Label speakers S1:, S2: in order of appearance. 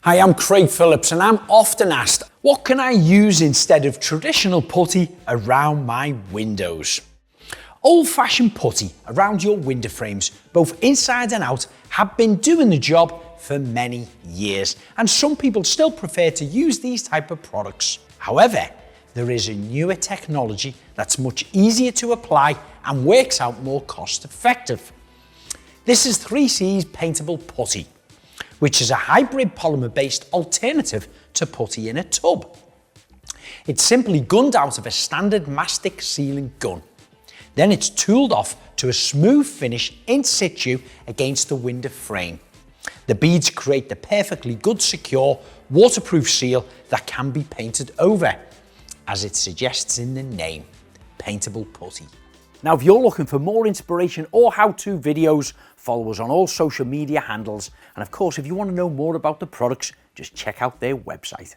S1: Hi, I'm Craig Phillips and I'm often asked, what can I use instead of traditional putty around my windows? Old-fashioned putty around your window frames, both inside and out, have been doing the job for many years, and some people still prefer to use these type of products. However, there is a newer technology that's much easier to apply and works out more cost effective. This is 3C's Paintable Putty, which is a hybrid polymer-based alternative to putty in a tub. It's simply gunned out of a standard mastic sealing gun. Then it's tooled off to a smooth finish in situ against the window frame. The beads create the perfectly good, secure, waterproof seal that can be painted over, as it suggests in the name, Paintable Putty. Now, if you're looking for more inspiration or how-to videos, follow us on all social media handles. And of course, if you want to know more about the products, just check out their website.